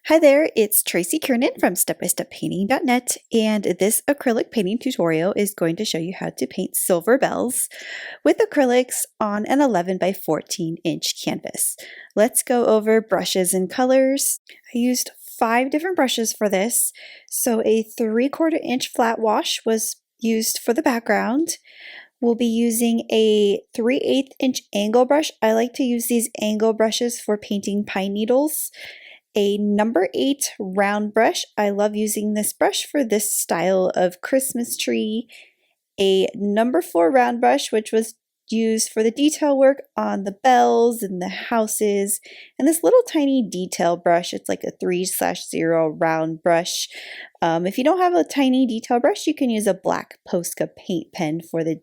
Hi there, it's Tracy Kiernan from stepbysteppainting.net, and this acrylic painting tutorial is going to show you how to paint silver bells with acrylics on an 11 by 14 inch canvas. Let's go over brushes and colors. I used 5 different brushes for this. So a 3/4 inch flat wash was used for the background. We'll be using a 3/8 inch angle brush. I like to use these angle brushes for painting pine needles. A number 8 round brush. I love using this brush for this style of Christmas tree. A number 4 round brush, which was used for the detail work on the bells and the houses. And this little tiny detail brush, it's like a 3/0 round brush. If you don't have a tiny detail brush, you can use a black Posca paint pen for the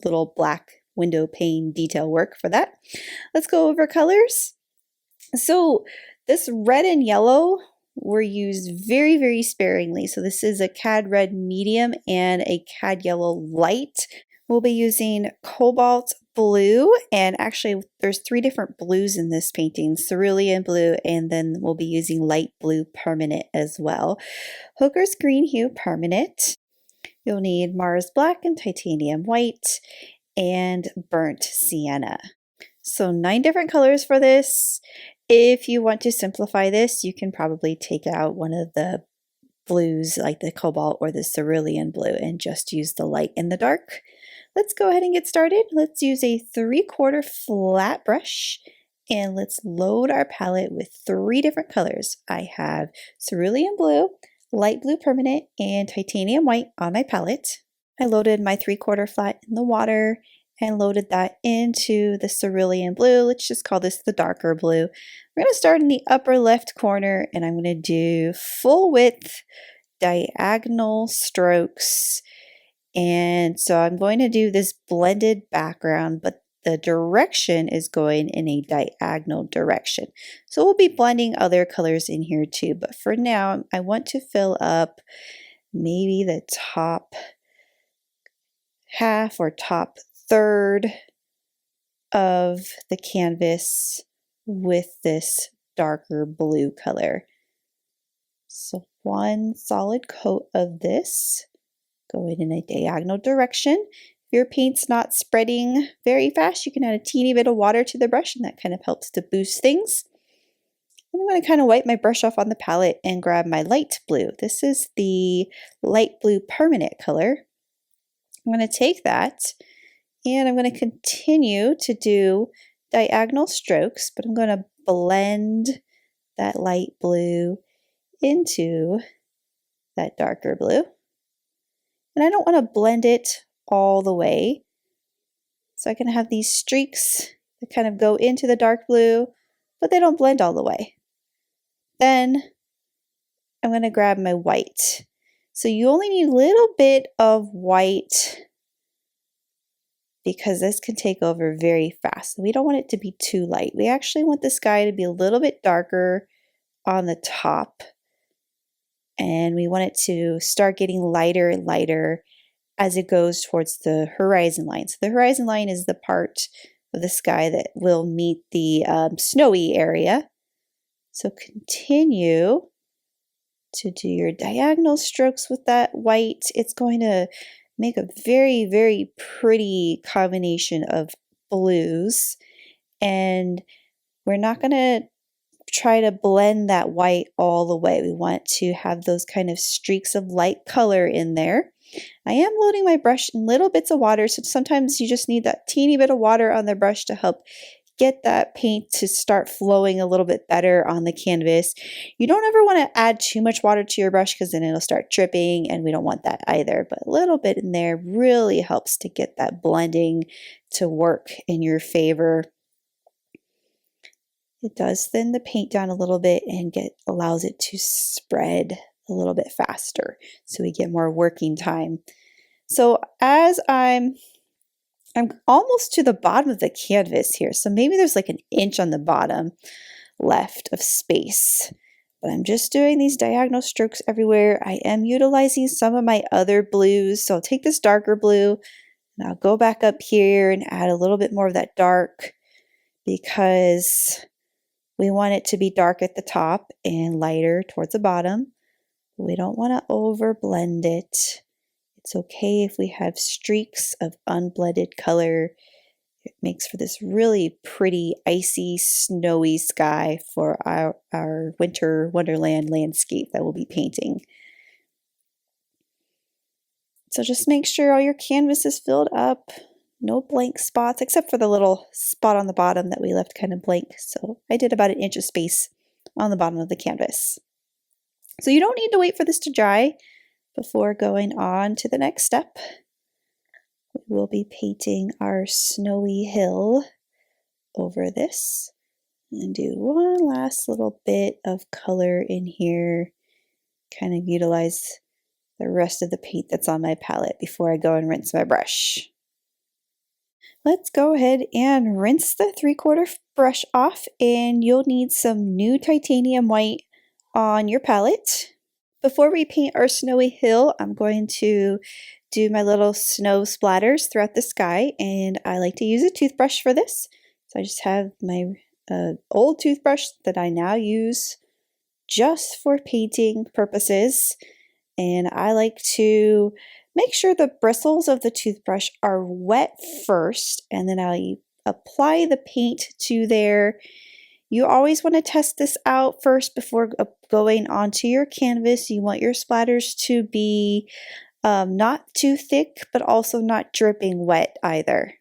little black window pane detail work for that. Let's go over colors. So this red and yellow were used very, very sparingly. So this is a Cad Red Medium and a Cad Yellow Light. We'll be using Cobalt Blue, and actually there's 3 different blues in this painting, Cerulean Blue, and then we'll be using Light Blue Permanent as well. Hooker's Green Hue Permanent. You'll need Mars Black and Titanium White and Burnt Sienna. So 9 different colors for this. If you want to simplify this, you can probably take out one of the blues like the cobalt or the cerulean blue and just use the light and the dark. Let's go ahead and get started. Let's use a 3/4 flat brush and let's load our palette with 3 different colors. I have cerulean blue, light blue permanent, and titanium white on my palette. I loaded my 3/4 flat in the water and loaded that into the cerulean blue. Let's just call this the darker blue. We're going to start in the upper left corner and I'm going to do full width diagonal strokes. And so I'm going to do this blended background, but the direction is going in a diagonal direction. So we'll be blending other colors in here too, but for now I want to fill up maybe the top half or top third of the canvas with this darker blue color. So 1 solid coat of this going in a diagonal direction. If your paint's not spreading very fast, you can add a teeny bit of water to the brush and that kind of helps to boost things. And I'm going to kind of wipe my brush off on the palette and grab my light blue. This is the light blue permanent color. I'm going to take that and I'm going to continue to do diagonal strokes, but I'm going to blend that light blue into that darker blue. And I don't want to blend it all the way. So I can have these streaks that kind of go into the dark blue, but they don't blend all the way. Then I'm going to grab my white. So you only need a little bit of white because this can take over very fast. We don't want it to be too light. We actually want the sky to be a little bit darker on the top. And we want it to start getting lighter and lighter as it goes towards the horizon line. So the horizon line is the part of the sky that will meet the snowy area. So continue to do your diagonal strokes with that white. It's going to make a very, very pretty combination of blues. And we're not going to try to blend that white all the way. We want to have those kind of streaks of light color in there. I am loading my brush in little bits of water, so sometimes you just need that teeny bit of water on the brush to help get that paint to start flowing a little bit better on the canvas. You don't ever want to add too much water to your brush because then it'll start dripping and we don't want that either. But a little bit in there really helps to get that blending to work in your favor. It does thin the paint down a little bit and allows it to spread a little bit faster so we get more working time. So as I'm almost to the bottom of the canvas here, so maybe there's like an inch on the bottom left of space. But I'm just doing these diagonal strokes everywhere. I am utilizing some of my other blues. So I'll take this darker blue and I'll go back up here and add a little bit more of that dark because We want it to be dark at the top and lighter towards the bottom. We don't want to over blend it. It's okay if we have streaks of unblended color. It makes for this really pretty, icy, snowy sky for our winter wonderland landscape that we'll be painting. So just make sure all your canvas is filled up. No blank spots, except for the little spot on the bottom that we left kind of blank. So I did about 1 inch of space on the bottom of the canvas. So you don't need to wait for this to dry before going on to the next step. We will be painting our snowy hill over this and do one last little bit of color in here, kind of utilize the rest of the paint that's on my palette before I go and rinse my brush. Let's go ahead and rinse the 3/4 brush off, and you'll need some new titanium white on your palette. Before we paint our snowy hill, I'm going to do my little snow splatters throughout the sky, and I like to use a toothbrush for this. So I just have my old toothbrush that I now use just for painting purposes, and I like to make sure the bristles of the toothbrush are wet first, and then I apply the paint to there. You always want to test this out first before going onto your canvas. You want your splatters to be not too thick, but also not dripping wet either.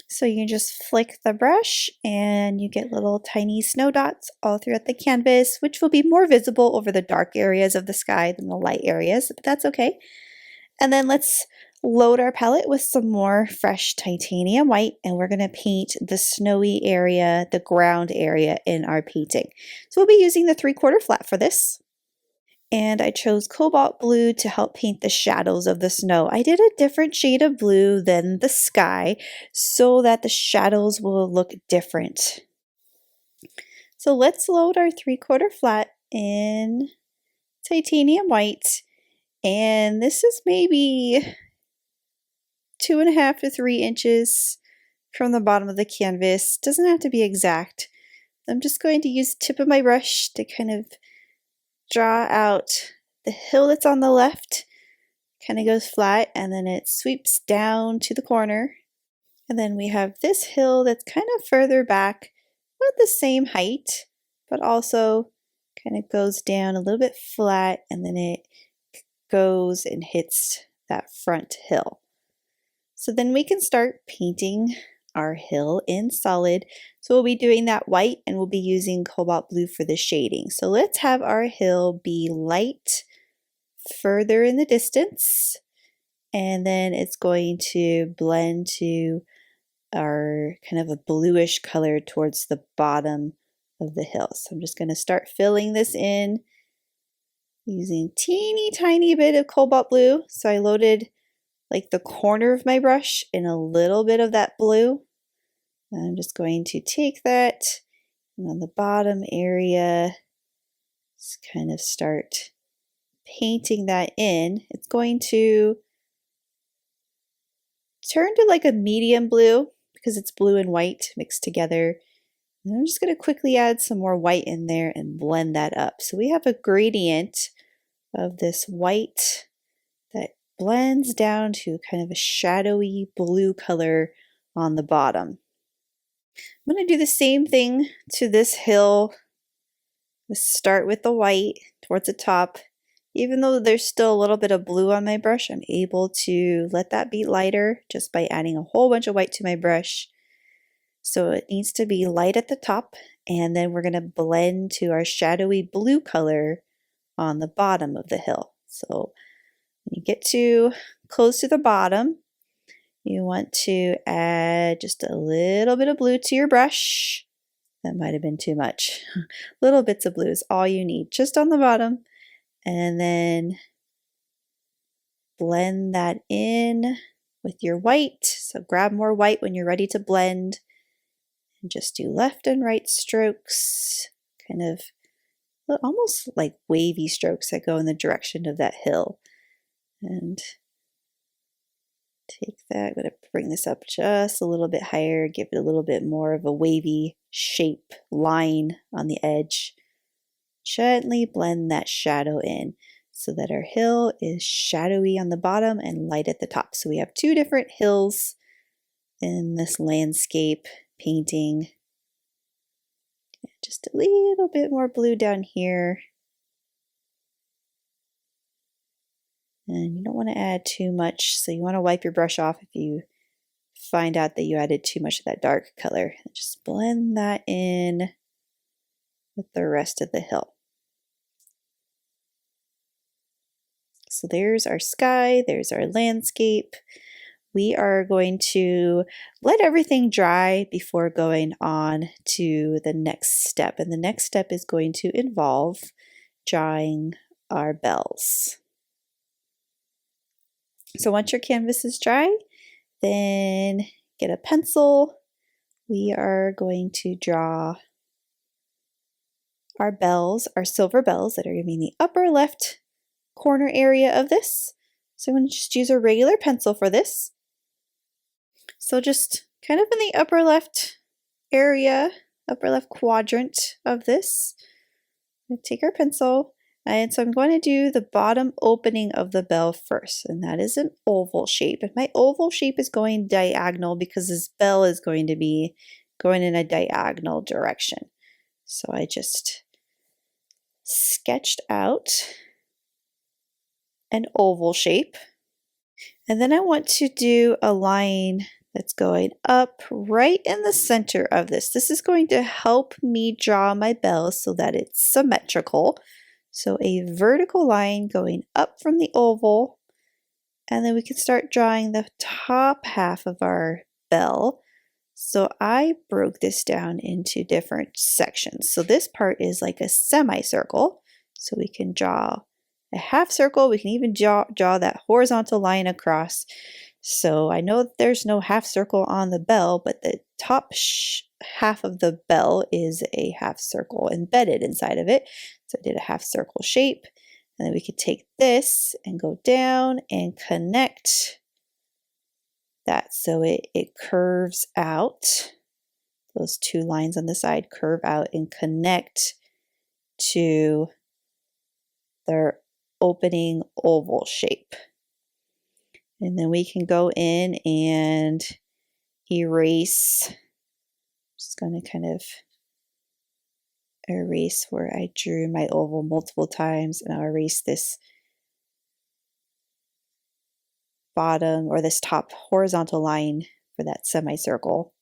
So you just flick the brush and you get little tiny snow dots all throughout the canvas, which will be more visible over the dark areas of the sky than the light areas, but that's okay. And then let's load our palette with some more fresh titanium white, and we're going to paint the snowy area, the ground area in our painting. So we'll be using the 3/4 flat for this. And I chose Cobalt Blue to help paint the shadows of the snow. I did a different shade of blue than the sky so that the shadows will look different. So let's load our 3/4 flat in titanium white. And this is maybe 2.5 to 3 inches from the bottom of the canvas. Doesn't have to be exact. I'm just going to use the tip of my brush to kind of draw out the hill that's on the left. Kind of goes flat and then it sweeps down to the corner. And then we have this hill that's kind of further back, about the same height, but also kind of goes down a little bit flat, and then it goes and hits that front hill. So then we can start painting our hill in solid. So we'll be doing that white, and we'll be using Cobalt Blue for the shading. So let's have our hill be light further in the distance, and then it's going to blend to our kind of a bluish color towards the bottom of the hill. So I'm just going to start filling this in using teeny tiny bit of Cobalt Blue. So I loaded like the corner of my brush in a little bit of that blue. And I'm just going to take that, and on the bottom area, just kind of start painting that in. It's going to turn to like a medium blue because it's blue and white mixed together. And I'm just going to quickly add some more white in there and blend that up. So we have a gradient of this white that blends down to kind of a shadowy blue color on the bottom. I'm going to do the same thing to this hill. Let's start with the white towards the top. Even though there's still a little bit of blue on my brush, I'm able to let that be lighter just by adding a whole bunch of white to my brush. So it needs to be light at the top, and then we're going to blend to our shadowy blue color on the bottom of the hill. So when you get too close to the bottom, you want to add just a little bit of blue to your brush. That might have been too much. Little bits of blue is all you need, just on the bottom. And then blend that in with your white. So grab more white when you're ready to blend. And just do left and right strokes, kind of almost like wavy strokes that go in the direction of that hill. And Take that, I'm going to bring this up just a little bit higher, give it a little bit more of a wavy shape line on the edge. Gently blend that shadow in so that our hill is shadowy on the bottom and light at the top. So we have two different hills in this landscape painting. Just a little bit more blue down here. And you don't want to add too much, so you want to wipe your brush off if you find out that you added too much of that dark color. Just blend that in with the rest of the hill. So there's our sky, there's our landscape. We are going to let everything dry before going on to the next step. And the next step is going to involve drawing our bells. So once your canvas is dry, then get a pencil. We are going to draw our bells, our silver bells that are going to be in the upper left corner area of this. So I'm going to just use a regular pencil for this. So just kind of in the upper left area, upper left quadrant of this. I'm going to take our pencil, and so I'm going to do the bottom opening of the bell first, and that is an oval shape. And my oval shape is going diagonal because this bell is going to be going in a diagonal direction. So I just sketched out an oval shape. And then I want to do a line that's going up right in the center of this. This is going to help me draw my bell so that it's symmetrical. So a vertical line going up from the oval, and then we can start drawing the top half of our bell. So I broke this down into different sections. So this part is like a semicircle. So we can draw a half circle. We can even draw that horizontal line across. So I know that there's no half circle on the bell, but the top half of the bell is a half circle embedded inside of it. So I did a half circle shape, and then we could take this and go down and connect that so it curves out. Those two lines on the side curve out and connect to their opening oval shape. And then we can go in and erase. Just going to kind of erase where I drew my oval multiple times, and I'll erase this bottom or this top horizontal line for that semicircle.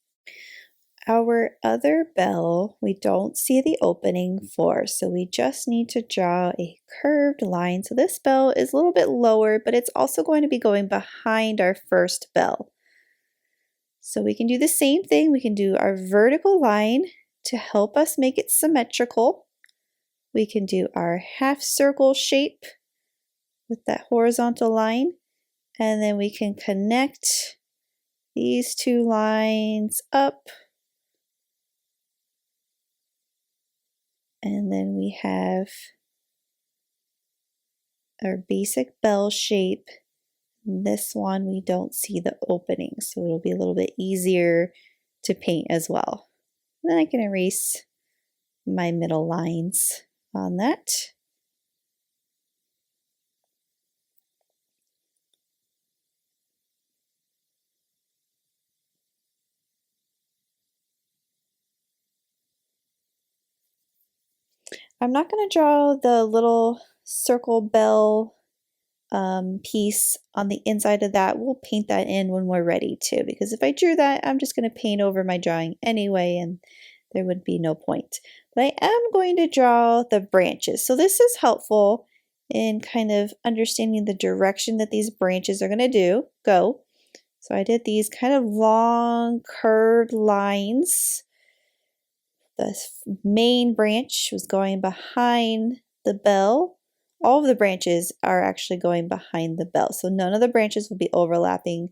Our other bell, we don't see the opening for, so we just need to draw a curved line. So this bell is a little bit lower, but it's also going to be going behind our first bell. So we can do the same thing. We can do our vertical line to help us make it symmetrical. We can do our half circle shape with that horizontal line, and then we can connect these two lines up. And then we have our basic bell shape. This one we don't see the opening, so it'll be a little bit easier to paint as well. And then I can erase my middle lines on that. I'm not going to draw the little circle bell piece on the inside of that. We'll paint that in when we're ready to, because if I drew that, I'm just going to paint over my drawing anyway, and there would be no point. But I am going to draw the branches. So this is helpful in kind of understanding the direction that these branches are going to go. So I did these kind of long curved lines. The main branch was going behind the bell. All of the branches are actually going behind the bell. So none of the branches will be overlapping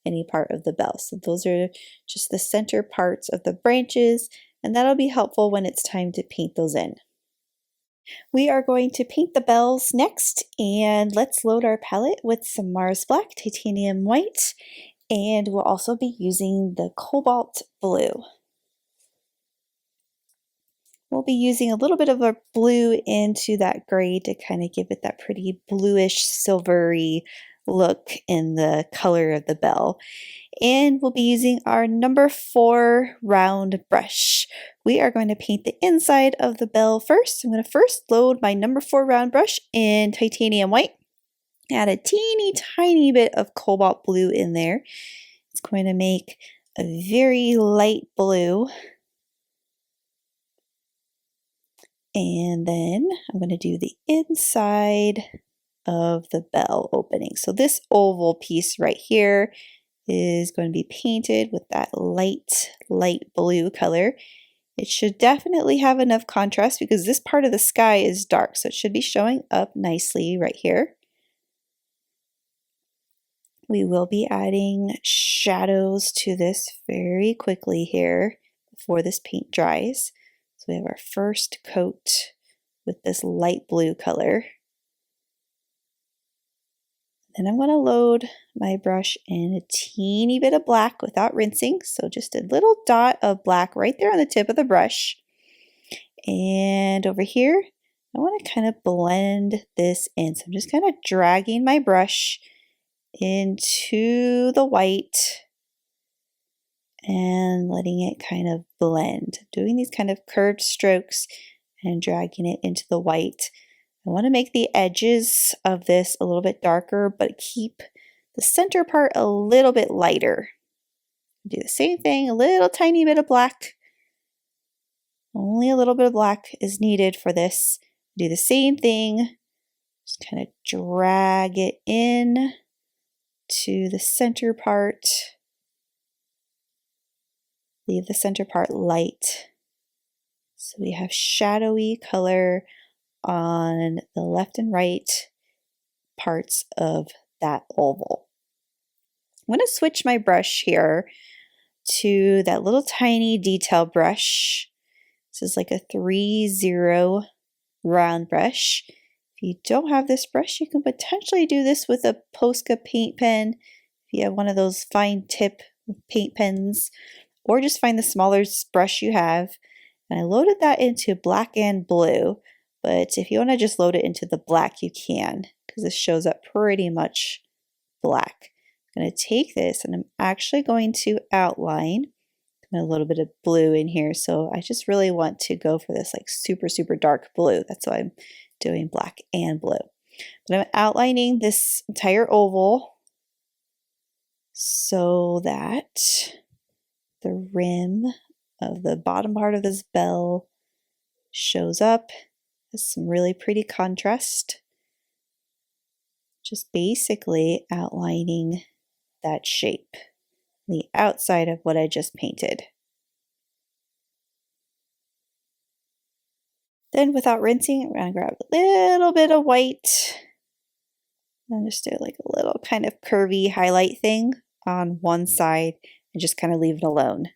any part of the bell. So those are just the center parts of the branches, and that'll be helpful when it's time to paint those in. We are going to paint the bells next, and let's load our palette with some Mars Black, Titanium White, and we'll also be using the Cobalt Blue. We'll be using a little bit of a blue into that gray to kind of give it that pretty bluish silvery look in the color of the bell. And we'll be using our number 4 round brush. We are going to paint the inside of the bell first. I'm going to first load my number 4 round brush in titanium white. Add a teeny tiny bit of cobalt blue in there. It's going to make a very light blue. And then I'm going to do the inside of the bell opening. So this oval piece right here is going to be painted with that light blue color. It should definitely have enough contrast because this part of the sky is dark, so it should be showing up nicely right here. We will be adding shadows to this very quickly here before this paint dries. So we have our first coat with this light blue color. Then I'm going to load my brush in a teeny bit of black without rinsing. So just a little dot of black right there on the tip of the brush. And over here, I want to kind of blend this in. So I'm just kind of dragging my brush into the white and letting it kind of blend. Doing these kind of curved strokes and dragging it into the white. I want to make the edges of this a little bit darker, but keep the center part a little bit lighter. Do the same thing, a little tiny bit of black. Only a little bit of black is needed for this. Do the same thing, just kind of drag it in to the center part. Leave the center part light. So we have shadowy color on the left and right parts of that oval. I'm going to switch my brush here to that little tiny detail brush. This is like a 3-0 round brush. If you don't have this brush, you can potentially do this with a Posca paint pen. If you have one of those fine tip paint pens, or just find the smaller brush you have. And I loaded that into black and blue, but if you want to just load it into the black, you can, because this shows up pretty much black. I'm going to take this and I'm actually going to outline a little bit of blue in here. So I just really want to go for this like super dark blue. That's why I'm doing black and blue. But I'm outlining this entire oval so that the rim of the bottom part of this bell shows up as some really pretty contrast. Just basically outlining that shape, the outside of what I just painted. Then without rinsing, I'm going to grab a little bit of white and just do like a little kind of curvy highlight thing on one side and just kind of leave it alone.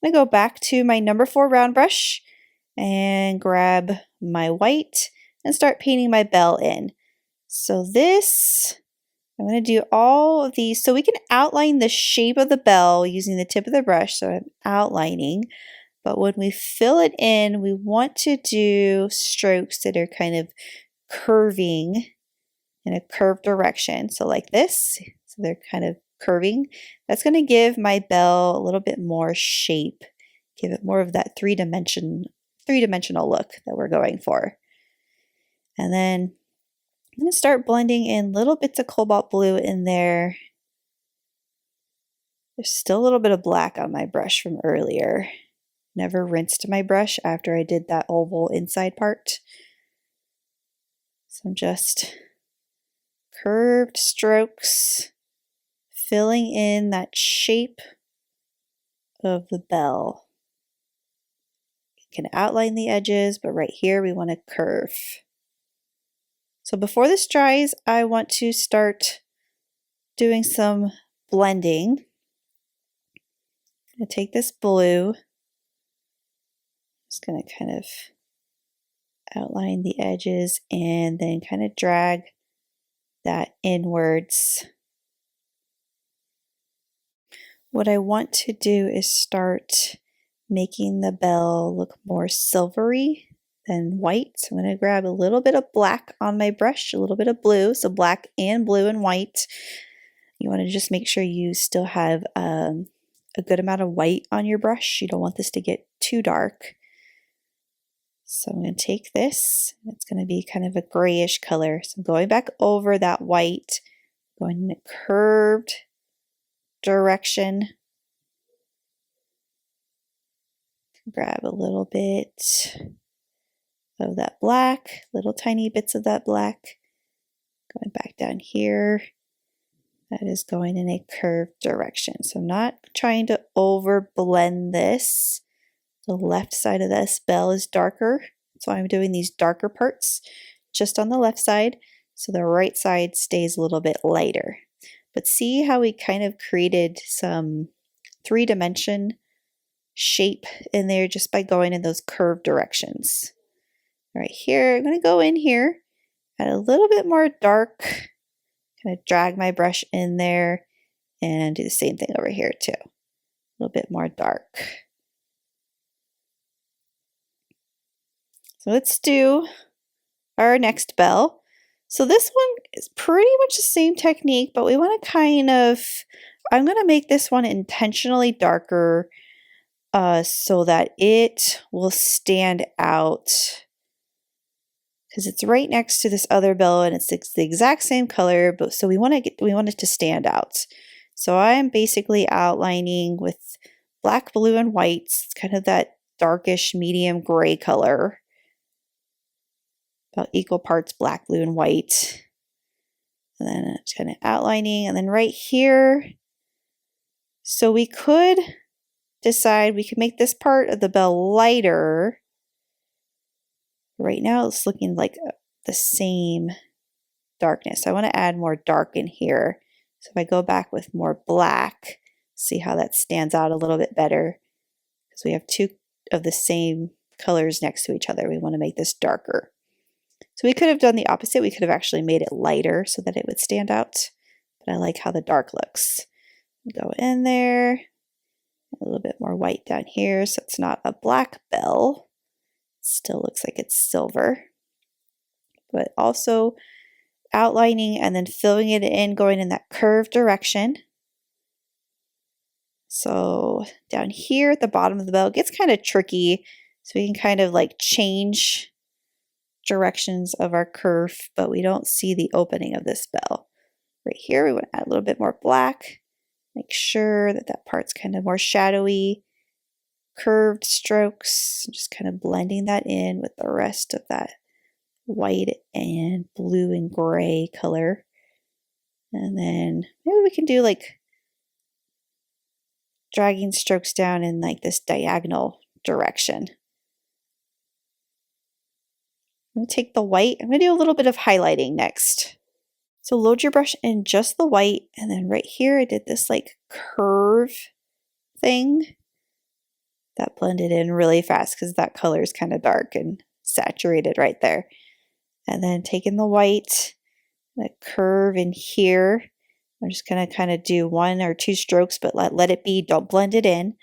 I'm going to go back to my number 4 round brush and grab my white and start painting my bell in. So this, I'm going to do all of these so we can outline the shape of the bell using the tip of the brush. So I'm outlining, but when we fill it in, we want to do strokes that are kind of curving in a curved direction. So like this, so they're kind of curving. That's going to give my bell a little bit more shape, give it more of that three-dimensional look that we're going for. And then I'm going to start blending in little bits of cobalt blue in there. There's still a little bit of black on my brush from earlier. Never rinsed my brush after I did that oval inside part. So I'm just curved strokes, filling in that shape of the bell. You can outline the edges, but right here we want to curve. So before this dries, I want to start doing some blending. I'm going to take this blue, just going to kind of outline the edges and then kind of drag that inwards. What I want to do is start making the bell look more silvery than white. So I'm going to grab a little bit of black on my brush, a little bit of blue, so black and blue and white. You want to just make sure you still have a good amount of white on your brush. You don't want this to get too dark. So I'm going to take this, it's going to be kind of a grayish color. So I'm going back over that white, going in a curved direction. Grab a little bit of that black, little tiny bits of that black. Going back down here. That is going in a curved direction. So I'm not trying to over blend this. The left side of this bell is darker, so I'm doing these darker parts just on the left side, so the right side stays a little bit lighter. But see how we kind of created some three-dimension shape in there just by going in those curved directions. Right here, I'm going to go in here, add a little bit more dark, kind of drag my brush in there, and do the same thing over here too. A little bit more dark. So let's do our next bell. So this one is pretty much the same technique, but we want to kind of, I'm going to make this one intentionally darker so that it will stand out, because it's right next to this other bell and it's the exact same color, but so we want it to stand out. So I'm basically outlining with black, blue, and white. It's kind of that darkish medium gray color. About equal parts black, blue, and white. And then it's kind of outlining. And then right here, so we could decide we could make this part of the bell lighter. Right now it's looking like the same darkness. I want to add more dark in here. So if I go back with more black, see how that stands out a little bit better. Because we have two of the same colors next to each other. We want to make this darker. So we could have done the opposite. We could have actually made it lighter so that it would stand out. But I like how the dark looks. Go in there. A little bit more white down here so it's not a black bell. It still looks like it's silver. But also outlining and then filling it in, going in that curved direction. So down here at the bottom of the bell, it gets kind of tricky. So we can kind of like change directions of our curve, but we don't see the opening of this bell. Right here, we want to add a little bit more black. Make sure that that part's kind of more shadowy, curved strokes, just kind of blending that in with the rest of that white and blue and gray color. And then maybe we can do like dragging strokes down in like this diagonal direction. I'm going to take the white, I'm going to do a little bit of highlighting next. So load your brush in just the white, and then right here I did this like curve thing. That blended in really fast because that color is kind of dark and saturated right there. And then taking the white, that curve in here, I'm just going to kind of do one or two strokes, but let it be, don't blend it in.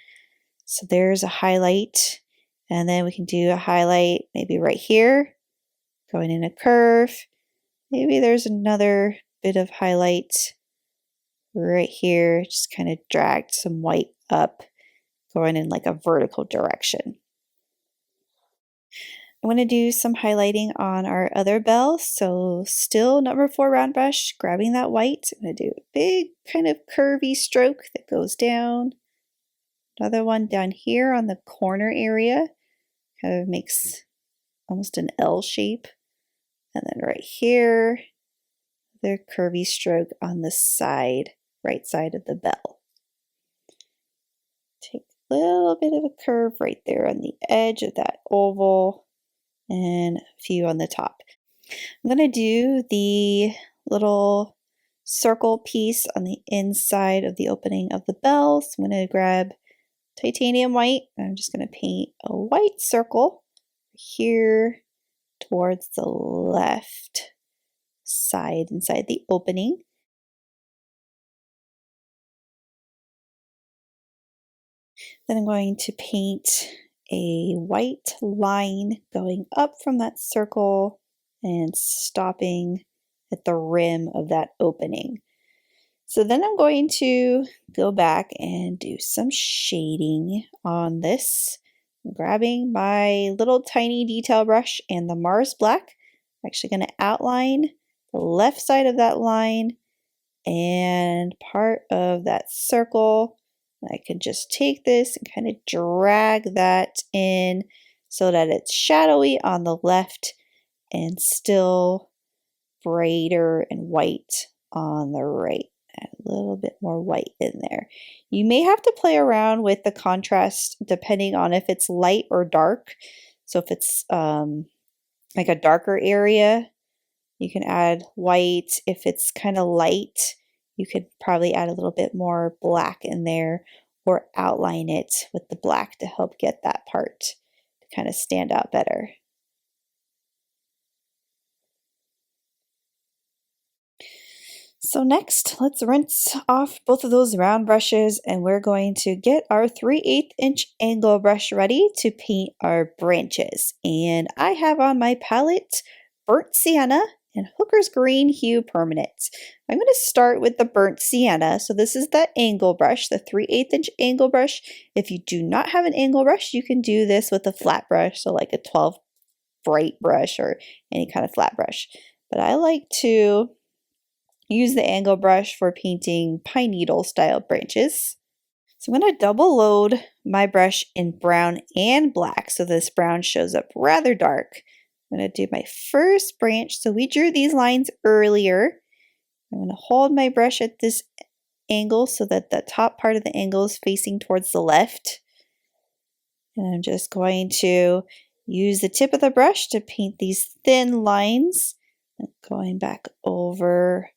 So there's a highlight, and then we can do a highlight maybe right here. Going in a curve. Maybe there's another bit of highlight right here. Just kind of dragged some white up, going in like a vertical direction. I'm going to do some highlighting on our other bell. So still number 4 round brush, grabbing that white. I'm going to do a big kind of curvy stroke that goes down. Another one down here on the corner area. Kind of makes almost an L shape. And then right here, the curvy stroke on the side, right side of the bell. Take a little bit of a curve right there on the edge of that oval and a few on the top. I'm going to do the little circle piece on the inside of the opening of the bell. So I'm going to grab titanium white. I'm just going to paint a white circle here. towards the left side inside the opening. Then I'm going to paint a white line going up from that circle and stopping at the rim of that opening. So then I'm going to go back and do some shading on this. I'm grabbing my little tiny detail brush and the Mars Black. I'm actually going to outline the left side of that line and part of that circle. I can just take this and kind of drag that in so that it's shadowy on the left and still brighter and white on the right. Add a little bit more white in there. You may have to play around with the contrast depending on if it's light or dark. So if it's like a darker area, you can add white. If it's kind of light, you could probably add a little bit more black in there or outline it with the black to help get that part to kind of stand out better. So next, let's rinse off both of those round brushes and we're going to get our 3/8 inch angle brush ready to paint our branches. And I have on my palette Burnt Sienna and Hooker's Green Hue Permanent. I'm going to start with the Burnt Sienna. So this is the angle brush, the 3/8 inch angle brush. If you do not have an angle brush, you can do this with a flat brush, so like a 12 bright brush or any kind of flat brush. But I like to use the angle brush for painting pine needle style branches. So I'm going to double load my brush in brown and black so this brown shows up rather dark. I'm going to do my first branch. So we drew these lines earlier. I'm going to hold my brush at this angle so that the top part of the angle is facing towards the left. And I'm just going to use the tip of the brush to paint these thin lines. And going back over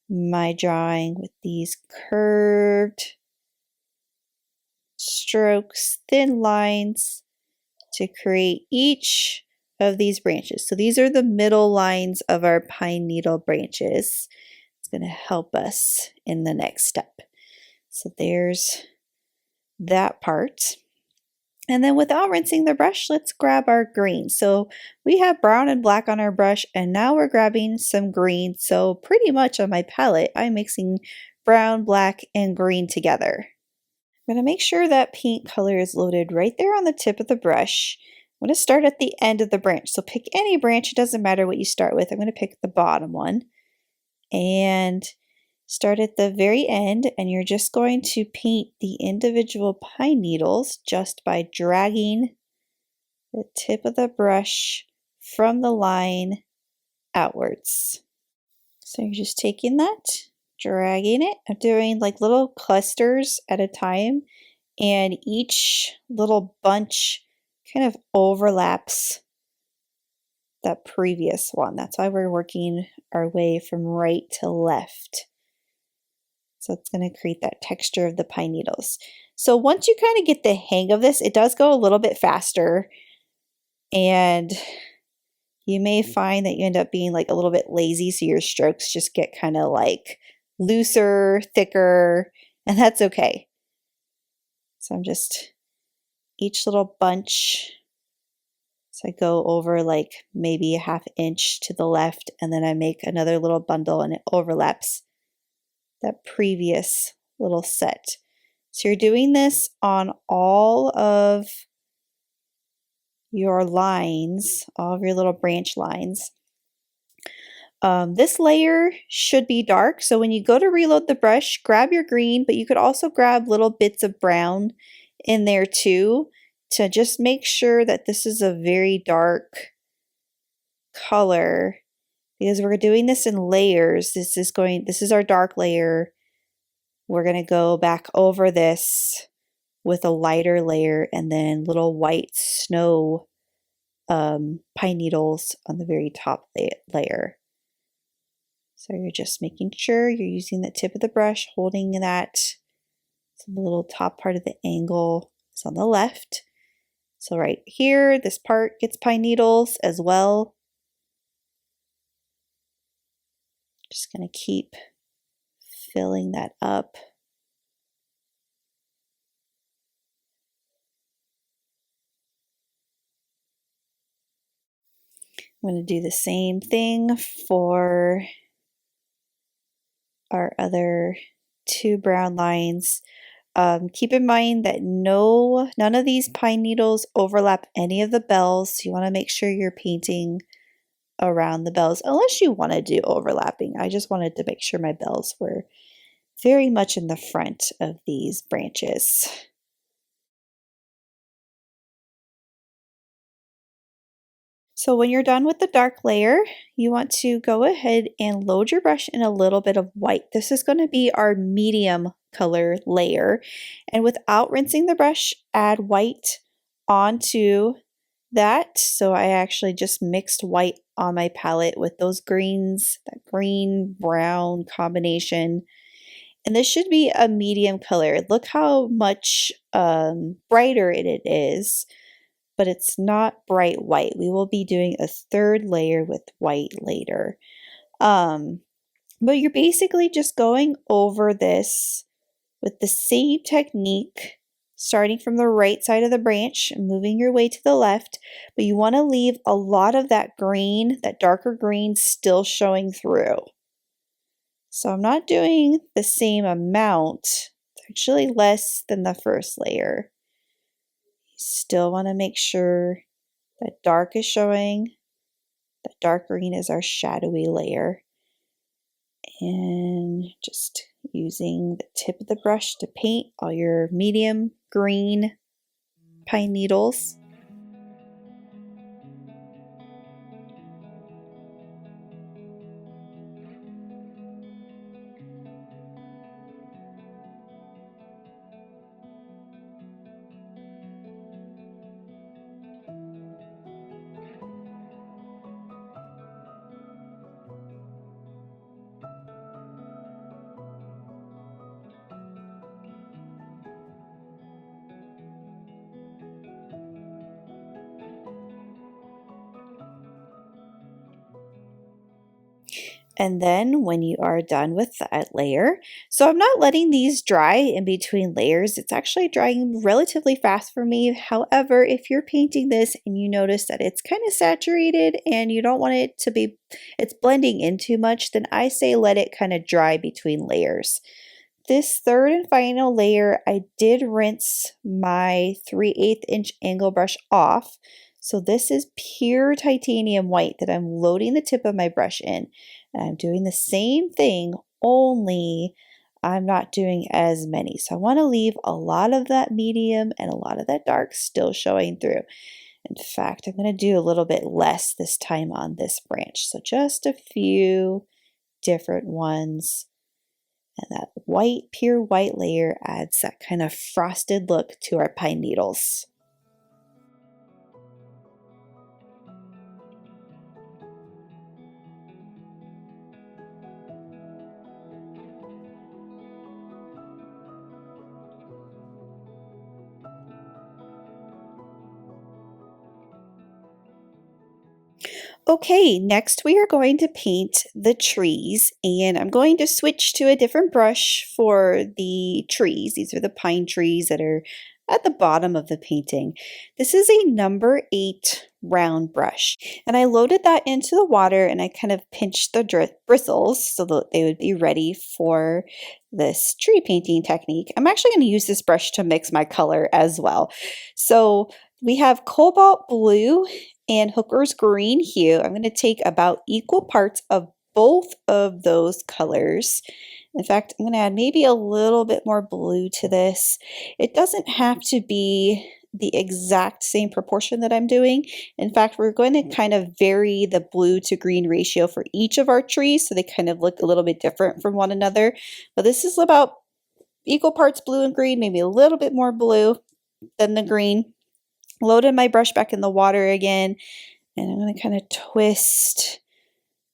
my drawing with these curved strokes, thin lines to create each of these branches. So these are the middle lines of our pine needle branches. It's going to help us in the next step. So there's that part. And then without rinsing the brush, let's grab our green. So we have brown and black on our brush, and now we're grabbing some green. So pretty much on my palette, I'm mixing brown, black, and green together. I'm going to make sure that paint color is loaded right there on the tip of the brush. I'm going to start at the end of the branch. So pick any branch, it doesn't matter what you start with. I'm going to pick the bottom one. And start at the very end, and you're just going to paint the individual pine needles just by dragging the tip of the brush from the line outwards. So you're just taking that, dragging it. I'm doing like little clusters at a time, and each little bunch kind of overlaps that previous one. That's why we're working our way from right to left. So it's going to create that texture of the pine needles. So once you kind of get the hang of this, it does go a little bit faster. And you may find that you end up being like a little bit lazy. So your strokes just get kind of like looser, thicker, and that's okay. So I'm just each little bunch. So I go over like maybe a ½ inch to the left, and then I make another little bundle and it overlaps that previous little set. So you're doing this on all of your lines, all of your little branch lines. This layer should be dark, so when you go to reload the brush, grab your green, but you could also grab little bits of brown in there too to just make sure that this is a very dark color, because we're doing this in layers. This is our dark layer. We're going to go back over this with a lighter layer and then little white snow pine needles on the very top layer. So you're just making sure you're using the tip of the brush, holding that. So the little top part of the angle is on the left. So right here, this part gets pine needles as well. Just going to keep filling that up. I'm going to do the same thing for our other two brown lines. Keep in mind that none of these pine needles overlap any of the bells. You want to make sure you're painting around the bells, unless you want to do overlapping. I just wanted to make sure my bells were very much in the front of these branches. So when you're done with the dark layer, you want to go ahead and load your brush in a little bit of white. This is going to be our medium color layer. And without rinsing the brush, add white onto that. So I actually just mixed white on my palette with those greens, that green brown combination. And this should be a medium color. Look how much brighter it is, but it's not bright white. We will be doing a third layer with white later. But you're basically just going over this with the same technique, starting from the right side of the branch and moving your way to the left, but you want to leave a lot of that green, that darker green, still showing through. So I'm not doing the same amount. It's actually less than the first layer. You still want to make sure that dark is showing. That dark green is our shadowy layer. And just using the tip of the brush to paint all your medium green pine needles. And then when you are done with that layer, so I'm not letting these dry in between layers. It's actually drying relatively fast for me. However, if you're painting this and you notice that it's kind of saturated and you don't want it to be, it's blending in too much, then I say let it kind of dry between layers. This third and final layer, I did rinse my 3/8 inch angle brush off. So this is pure titanium white that I'm loading the tip of my brush in. And I'm doing the same thing, only I'm not doing as many. So I want to leave a lot of that medium and a lot of that dark still showing through. In fact, I'm going to do a little bit less this time on this branch. So just a few different ones. And that white, pure white layer adds that kind of frosted look to our pine needles. Okay, next we are going to paint the trees, and I'm going to switch to a different brush for the trees. These are the pine trees that are at the bottom of the painting. This is a number 8 round brush, and I loaded that into the water and I kind of pinched the bristles so that they would be ready for this tree painting technique. I'm actually going to use this brush to mix my color as well. So we have Cobalt Blue and Hooker's Green Hue. I'm going to take about equal parts of both of those colors. In fact, I'm going to add maybe a little bit more blue to this. It doesn't have to be the exact same proportion that I'm doing. In fact, we're going to kind of vary the blue to green ratio for each of our trees so they kind of look a little bit different from one another. But this is about equal parts blue and green, maybe a little bit more blue than the green. Loaded my brush back in the water again, and I'm going to kind of twist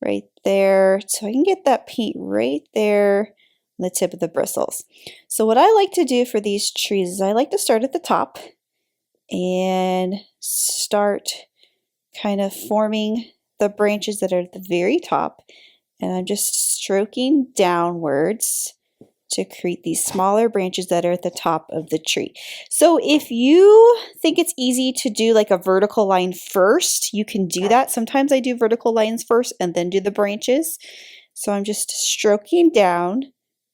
right there so I can get that paint right there on the tip of the bristles. So what I like to do for these trees is I like to start at the top and start kind of forming the branches that are at the very top, And I'm just stroking downwards to create these smaller branches that are at the top of the tree. So if you think it's easy to do like a vertical line first, you can do that. Sometimes I do vertical lines first and then do the branches. So I'm just stroking down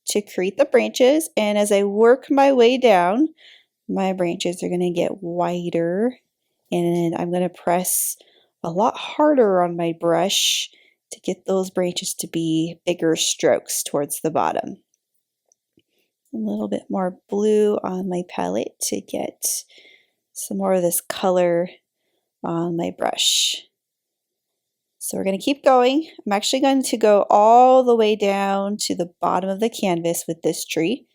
to create the branches, and as I work my way down, my branches are going to get wider, and I'm going to press a lot harder on my brush to get those branches to be bigger strokes towards the bottom. A little bit more blue on my palette to get some more of this color on my brush. So we're going to keep going. I'm actually going to go all the way down to the bottom of the canvas with this tree.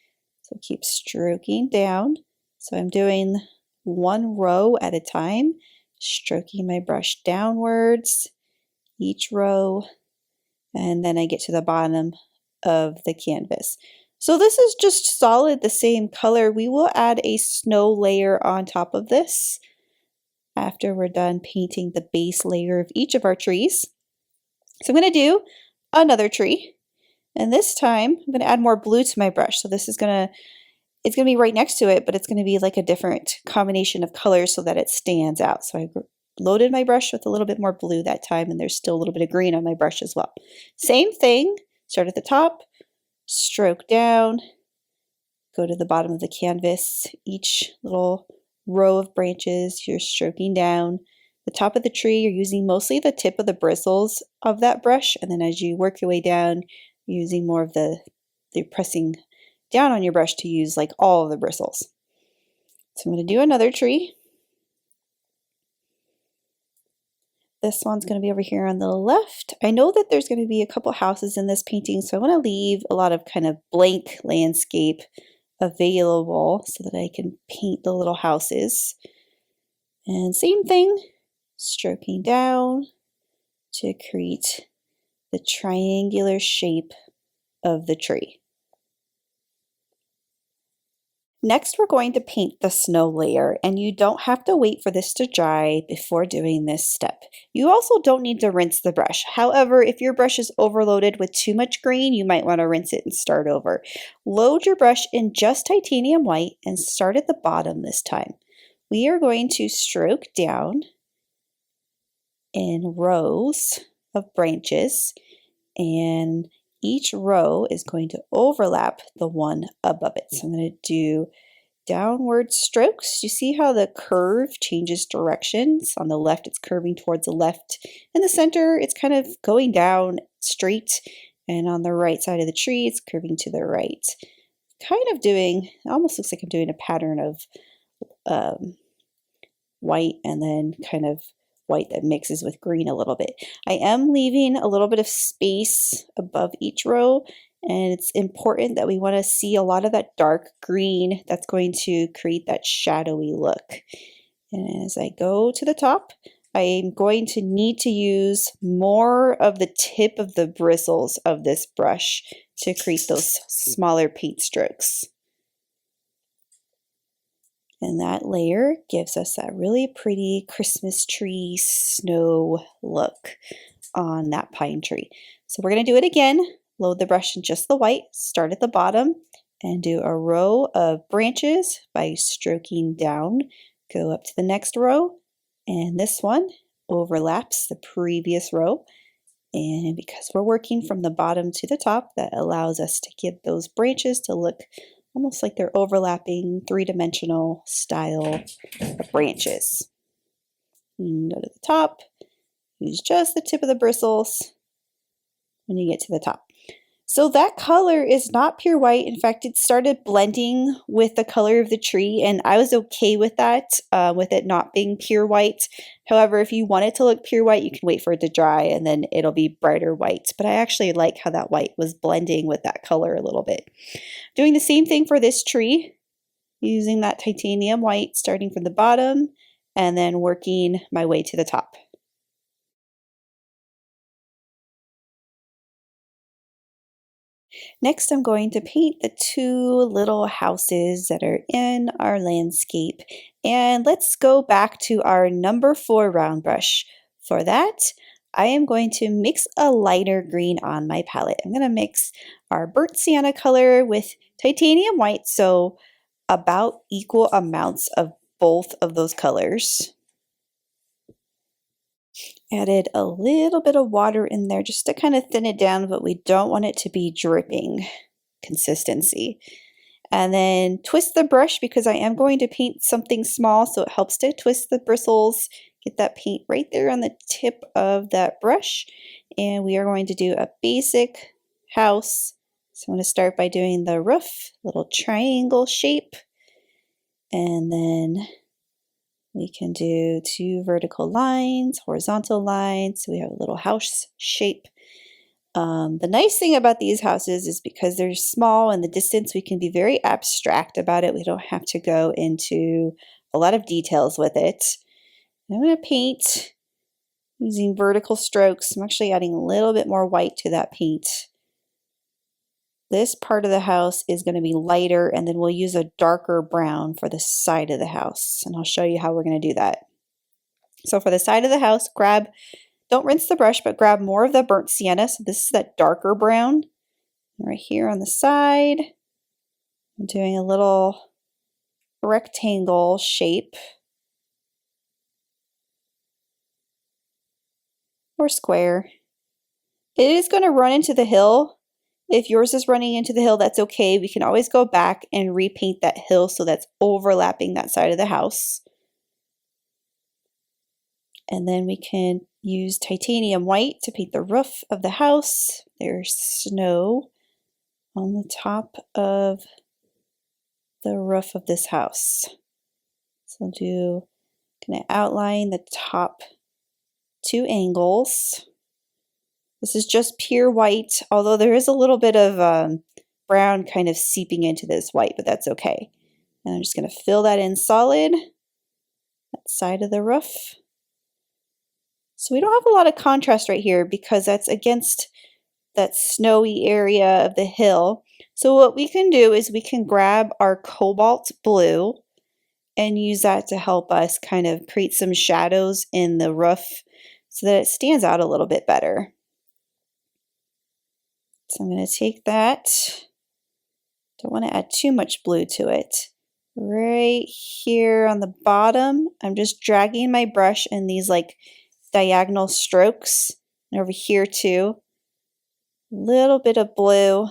So keep stroking down. So I'm doing one row at a time, stroking my brush downwards each row, and then I get to the bottom of the canvas. So this is just solid, the same color. We will add a snow layer on top of this after we're done painting the base layer of each of our trees. So I'm going to do another tree, and this time I'm going to add more blue to my brush. So this is it's going to be right next to it, but it's going to be like a different combination of colors so that it stands out. So I loaded my brush with a little bit more blue that time, and there's still a little bit of green on my brush as well. Same thing, start at the top, stroke down, go to the bottom of the canvas. Each little row of branches, you're stroking down. The top of the tree, you're using mostly the tip of the bristles of that brush, and then as you work your way down, you're using more of you're pressing down on your brush to use like all of the bristles. So I'm going to do another tree. This one's going to be over here on the left. I know that there's going to be a couple houses in this painting, so I want to leave a lot of kind of blank landscape available so that I can paint the little houses. And same thing, stroking down to create the triangular shape of the tree. Next, we're going to paint the snow layer, and you don't have to wait for this to dry before doing this step. You also don't need to rinse the brush. However, if your brush is overloaded with too much green, you might want to rinse it and start over. Load your brush in just titanium white and start at the bottom this time. We are going to stroke down in rows of branches, and each row is going to overlap the one above it. So I'm going to do downward strokes. You see how the curve changes directions? On the left, it's curving towards the left. In the center, it's kind of going down straight. And on the right side of the tree, it's curving to the right. Kind of doing, it almost looks like I'm doing a pattern of white and then kind of white that mixes with green a little bit. I am leaving a little bit of space above each row, and it's important that we want to see a lot of that dark green that's going to create that shadowy look. And as I go to the top, I'm going to need to use more of the tip of the bristles of this brush to create those smaller paint strokes. And that layer gives us that really pretty Christmas tree snow look on that pine tree. So we're going to do it again. Load the brush in just the white, start at the bottom, and do a row of branches by stroking down. Go up to the next row, and this one overlaps the previous row. And because we're working from the bottom to the top, that allows us to get those branches to look almost like they're overlapping three-dimensional style branches. And go to the top, use just the tip of the bristles when you get to the top. So that color is not pure white. In fact, it started blending with the color of the tree, and I was okay with that, with it not being pure white. However, if you want it to look pure white, you can wait for it to dry and then it'll be brighter white. But I actually like how that white was blending with that color a little bit. Doing the same thing for this tree, using that titanium white, starting from the bottom and then working my way to the top. Next, I'm going to paint the two little houses that are in our landscape. And let's go back to our number 4 round brush. For that, I am going to mix a lighter green on my palette. I'm going to mix our burnt sienna color with titanium white, so about equal amounts of both of those colors. Added a little bit of water in there just to kind of thin it down, but we don't want it to be dripping consistency. And then twist the brush because I am going to paint something small, so it helps to twist the bristles. Get that paint right there on the tip of that brush. And we are going to do a basic house. So I'm going to start by doing the roof, little triangle shape. And then we can do 2 vertical lines, horizontal lines. So we have a little house shape. The nice thing about these houses is because they're small in the distance, we can be very abstract about it. We don't have to go into a lot of details with it. I'm going to paint using vertical strokes. I'm actually adding a little bit more white to that paint. This part of the house is going to be lighter, and then we'll use a darker brown for the side of the house. And I'll show you how we're going to do that. So for the side of the house, don't rinse the brush, but grab more of the burnt sienna. So this is that darker brown. Right here on the side, I'm doing a little rectangle shape or square. It is going to run into the hill. If yours is running into the hill, that's okay. We can always go back and repaint that hill so that's overlapping that side of the house. And then we can use titanium white to paint the roof of the house. There's snow on the top of the roof of this house. So kind of outline the top 2 angles. This is just pure white, although there is a little bit of brown kind of seeping into this white, but that's okay. And I'm just going to fill that in solid, that side of the roof. So we don't have a lot of contrast right here because that's against that snowy area of the hill. So what we can do is we can grab our Cobalt Blue and use that to help us kind of create some shadows in the roof so that it stands out a little bit better. So I'm going to take that. Don't want to add too much blue to it. Right here on the bottom, I'm just dragging my brush in these like diagonal strokes. And over here too, a little bit of blue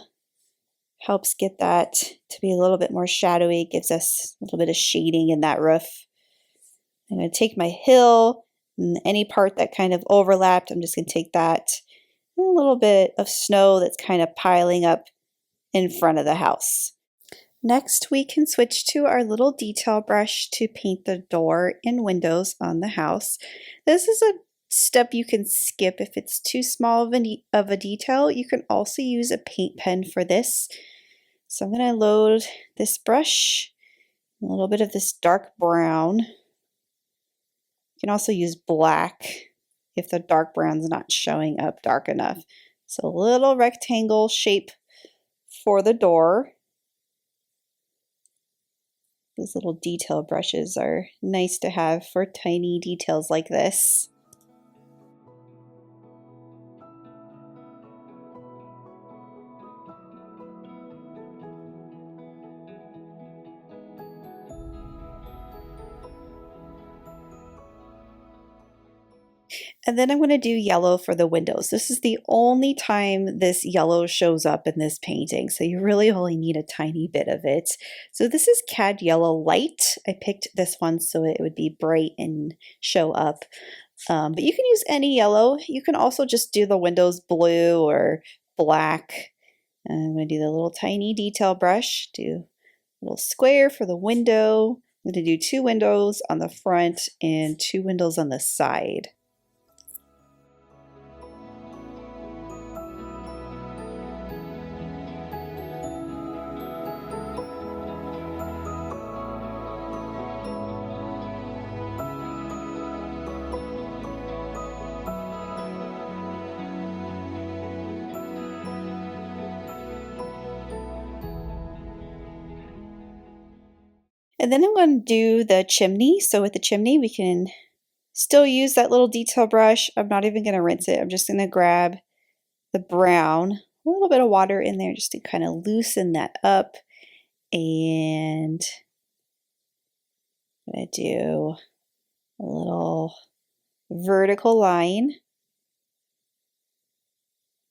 helps get that to be a little bit more shadowy, gives us a little bit of shading in that roof. I'm going to take my hill and any part that kind of overlapped, I'm just going to take that and a little bit of snow that's kind of piling up in front of the house. Next, we can switch to our little detail brush to paint the door and windows on the house. This is a step you can skip if it's too small of a detail. You can also use a paint pen for this. So I'm going to load this brush, a little bit of this dark brown. You can also use black if the dark brown's not showing up dark enough. So a little rectangle shape for the door. These little detail brushes are nice to have for tiny details like this. And then I'm going to do yellow for the windows. This is the only time this yellow shows up in this painting, so you really only need a tiny bit of it. So this is Cad Yellow Light. I picked this one so it would be bright and show up. But you can use any yellow. You can also just do the windows blue or black. And I'm going to do the little tiny detail brush, do a little square for the window. I'm going to do 2 windows on the front and 2 windows on the side. And then I'm going to do the chimney. So with the chimney, we can Still use that little detail brush. I'm not even going to rinse it. I'm just going to grab the brown, a little bit of water in there just to kind of loosen that up. And I'm going to do a little vertical line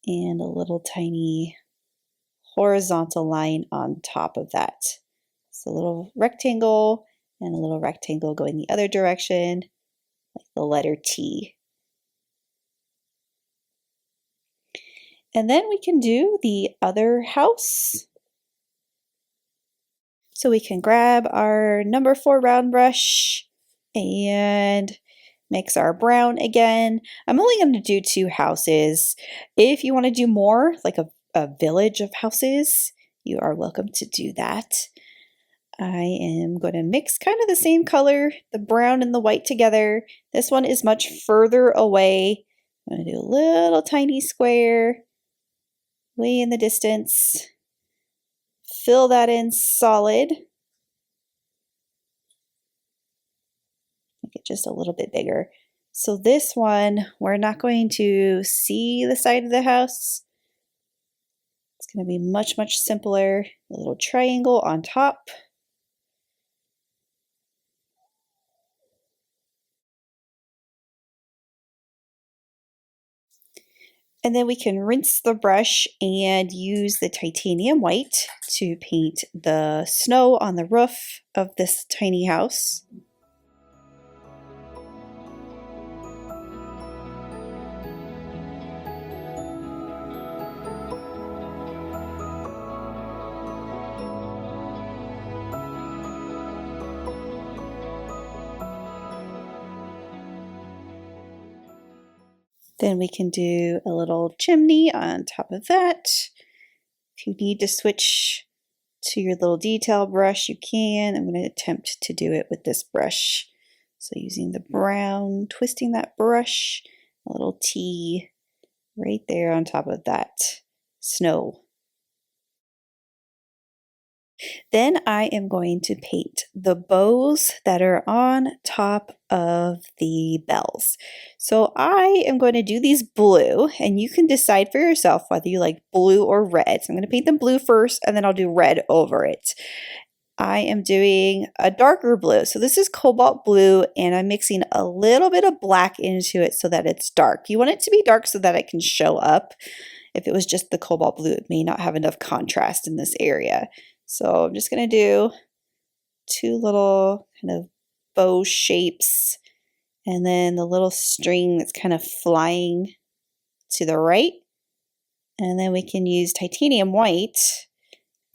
and a little tiny horizontal line on top of that. So a little rectangle and a little rectangle going the other direction, like the letter T. And then we can do the other house. So we can grab our number 4 round brush and mix our brown again. I'm only going to do 2 houses. If you want to do more, like a village of houses, you are welcome to do that. I am going to mix kind of the same color, the brown and the white together. This one is much further away. I'm going to do a little tiny square way in the distance. Fill that in solid. Make it just a little bit bigger. So this one, we're not going to see the side of the house. It's going to be much, much simpler. A little triangle on top. And then we can rinse the brush and use the titanium white to paint the snow on the roof of this tiny house. Then we can do a little chimney on top of that. If you need to switch to your little detail brush, you can. I'm going to attempt to do it with this brush. So using the brown, twisting that brush, a little T right there on top of that snow. Then I am going to paint the bows that are on top of the bells. So I am going to do these blue, and you can decide for yourself whether you like blue or red. So I'm going to paint them blue first, and then I'll do red over it. I am doing a darker blue. So this is Cobalt Blue, and I'm mixing a little bit of black into it so that it's dark. You want it to be dark so that it can show up. If it was just the Cobalt Blue, it may not have enough contrast in this area. So I'm just going to do 2 little kind of bow shapes, and then the little string that's kind of flying to the right. And then we can use titanium white,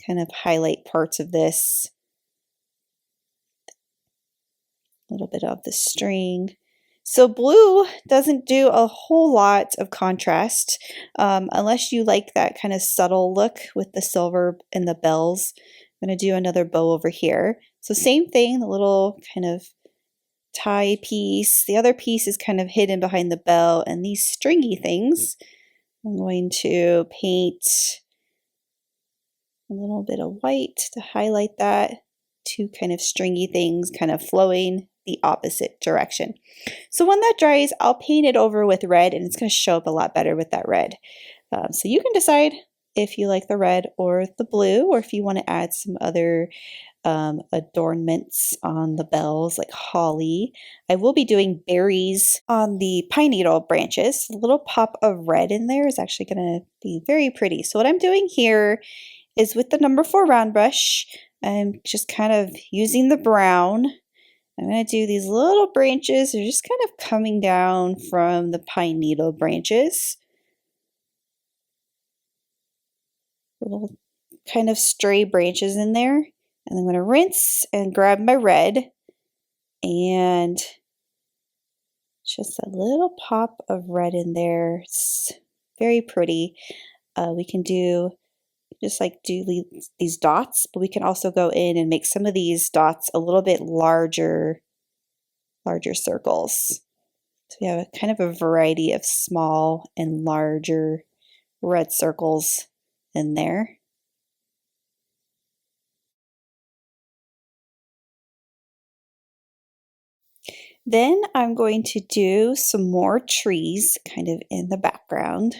kind of highlight parts of this. A little bit of the string. So blue doesn't do a whole lot of contrast unless you like that kind of subtle look with the silver and the bells. I'm going to do another bow over here. So same thing, the little kind of tie piece. The other piece is kind of hidden behind the bell, and these stringy things, I'm going to paint a little bit of white to highlight that. 2 kind of stringy things kind of flowing the opposite direction. So when that dries, I'll paint it over with red, and it's going to show up a lot better with that red. So you can decide if you like the red or the blue, or if you want to add some other adornments on the bells like holly. I will be doing berries on the pine needle branches. A little pop of red in there is actually going to be very pretty. So what I'm doing here is with the number 4 round brush, I'm just kind of using the brown. I'm going to do these little branches. They're just kind of coming down from the pine needle branches. Little kind of stray branches in there. And I'm going to rinse and grab my red and just a little pop of red in there. It's very pretty. We can do just like do these dots, but we can also go in and make some of these dots a little bit larger circles. So we have a kind of a variety of small and larger red circles in there. Then I'm going to do some more trees kind of in the background.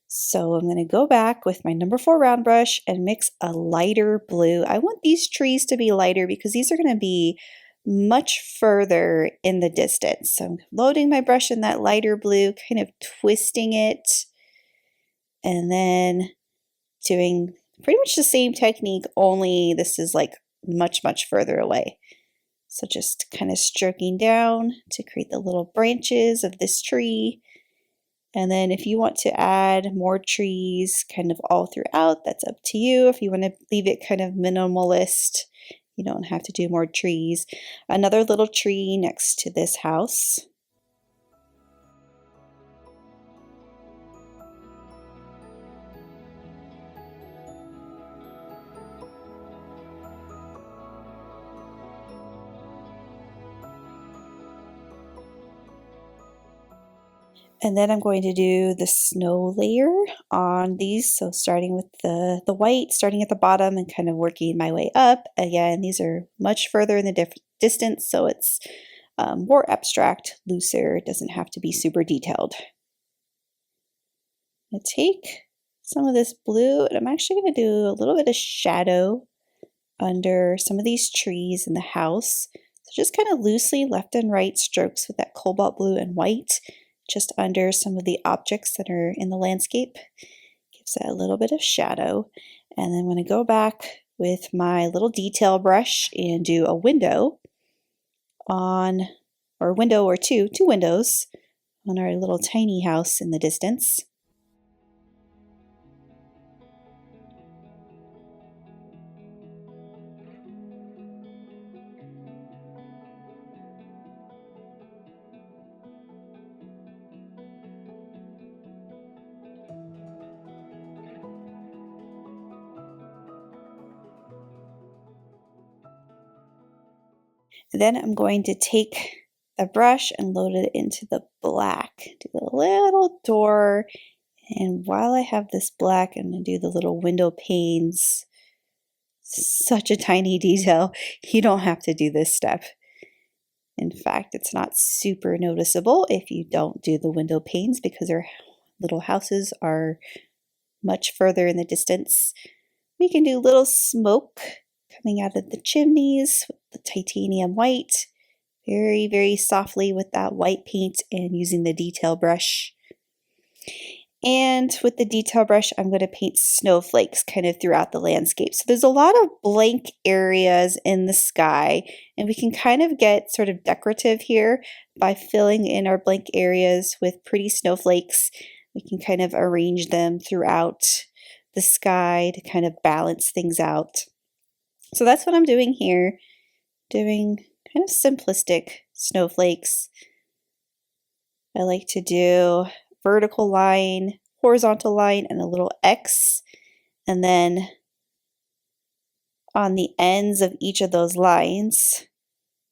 So I'm going to go back with my number 4 round brush and mix a lighter blue. I want these trees to be lighter because these are going to be much further in the distance. So I'm loading my brush in that lighter blue, kind of twisting it, and then doing pretty much the same technique, only this is like much further away. So just kind of stroking down to create the little branches of this tree. And then if you want to add more trees kind of all throughout, that's up to you. If you want to leave it kind of minimalist, you don't have to do more trees. Another little tree next to this house. And then I'm going to do the snow layer on these. So starting with the white, starting at the bottom and kind of working my way up. Again, these are much further in the distance, so it's more abstract, looser. It doesn't have to be super detailed. I'm going to take some of this blue and I'm actually going to do a little bit of shadow under some of these trees in the house. So just kind of loosely left and right strokes with that cobalt blue and white, just under some of the objects that are in the landscape. Gives it a little bit of shadow. And then I'm going to go back with my little detail brush and do a window on, or window or two windows on our little tiny house in the distance. Then I'm going to take the brush and load it into the black. Do the little door, and while I have this black, I'm going to do the little window panes. Such a tiny detail. You don't have to do this step. In fact, it's not super noticeable if you don't do the window panes because our little houses are much further in the distance. We can do little smoke coming out of the chimneys with the titanium white, very softly with that white paint and using the detail brush. And with the detail brush, I'm going to paint snowflakes kind of throughout the landscape. So there's a lot of blank areas in the sky, and we can kind of get sort of decorative here by filling in our blank areas with pretty snowflakes. We can kind of arrange them throughout the sky to kind of balance things out. So that's what I'm doing here, doing kind of simplistic snowflakes. I like to do vertical line, horizontal line, and a little X. And then on the ends of each of those lines,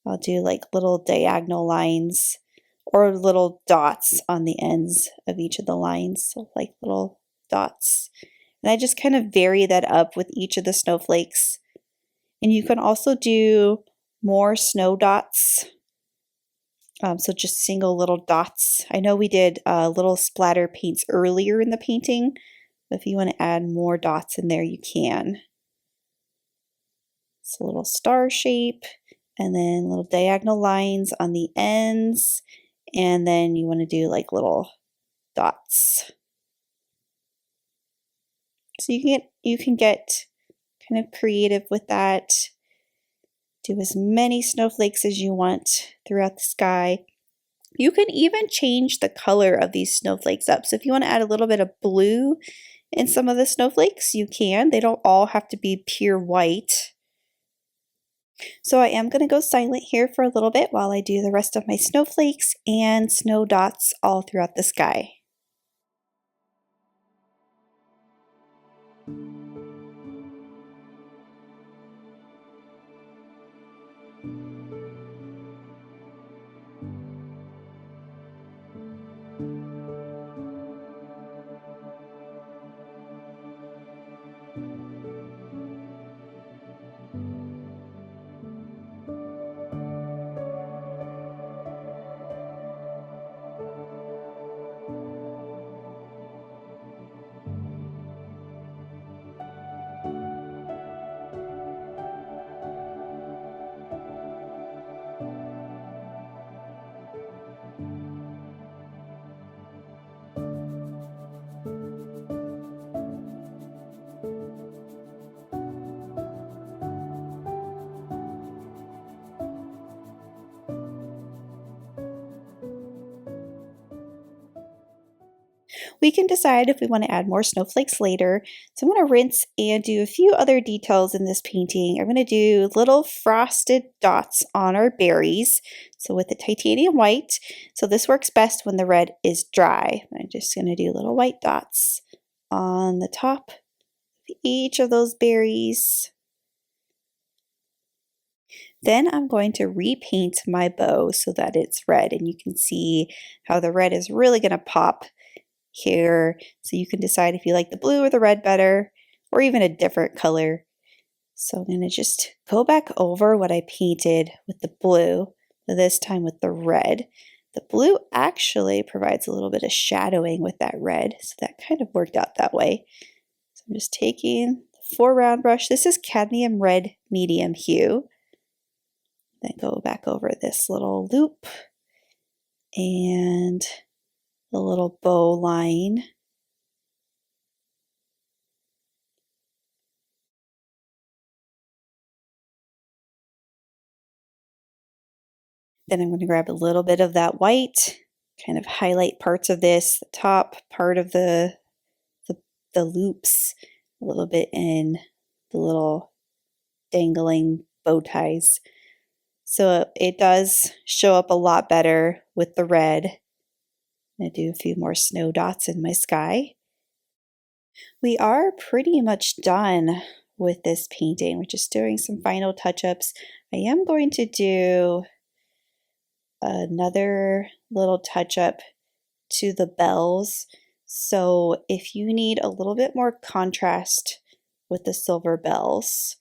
I'll do like little diagonal lines or little dots on the ends of each of the lines. So like little dots. And I just kind of vary that up with each of the snowflakes. And you can also do more snow dots. So just single little dots. I know we did little splatter paints earlier in the painting, but if you want to add more dots in there, you can. It's a little star shape, and then little diagonal lines on the ends, and then you want to do like little dots. So you can get kind of creative with that. Do as many snowflakes as you want throughout the sky. You can even change the color of these snowflakes up. So if you want to add a little bit of blue in some of the snowflakes, you can. They don't all have to be pure white. So I am going to go silent here for a little bit while I do the rest of my snowflakes and snow dots all throughout the sky. We can decide if we want to add more snowflakes later. So I'm going to rinse and do a few other details in this painting. I'm going to do little frosted dots on our berries. So with the titanium white. So this works best when the red is dry. I'm just going to do little white dots on the top of each of those berries. Then I'm going to repaint my bow so that it's red, and you can see how the red is really going to pop here. So you can decide if you like the blue or the red better, or even a different color. So I'm going to just go back over what I painted with the blue, this time with the red. The blue actually provides a little bit of shadowing with that red, so that kind of worked out that way. So I'm just taking the 4-round brush. This is Cadmium Red Medium Hue. Then go back over this little loop and the little bow line. Then I'm going to grab a little bit of that white, kind of highlight parts of this, the top part of the loops, a little bit in the little dangling bow ties. So it does show up a lot better with the red. I'm going to do a few more snow dots in my sky. We are pretty much done with this painting. We're just doing some final touch-ups. I am going to do another little touch-up to the bells. So if you need a little bit more contrast with the silver bells,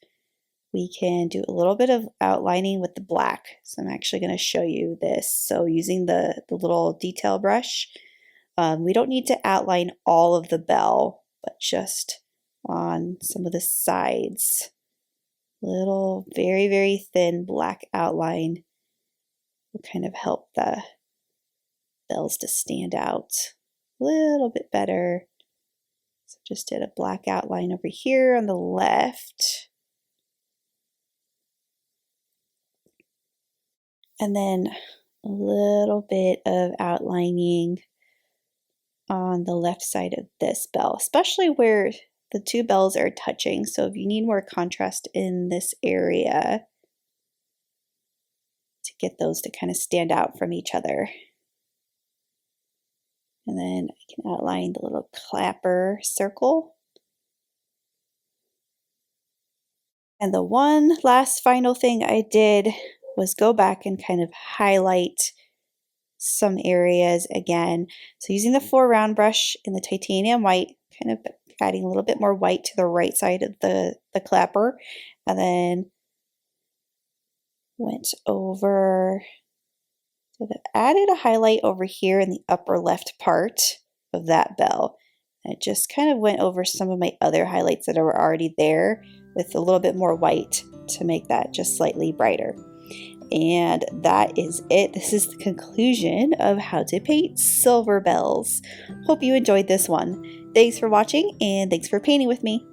we can do a little bit of outlining with the black. So I'm actually going to show you this. So using the little detail brush, we don't need to outline all of the bell, but just on some of the sides. Little, very, very thin black outline will kind of help the bells to stand out a little bit better. So just did a black outline over here on the left. And then a little bit of outlining on the left side of this bell, especially where the two bells are touching. So if you need more contrast in this area, to get those to kind of stand out from each other. And then I can outline the little clapper circle. And the one last final thing I did was go back and kind of highlight some areas again. So using the 4-round brush in the titanium white, kind of adding a little bit more white to the right side of the clapper, and then went over, so that added a highlight over here in the upper left part of that bell. And it just kind of went over some of my other highlights that were already there with a little bit more white to make that just slightly brighter. And that is it. This is the conclusion of how to paint silver bells. Hope you enjoyed this one. Thanks for watching, and thanks for painting with me.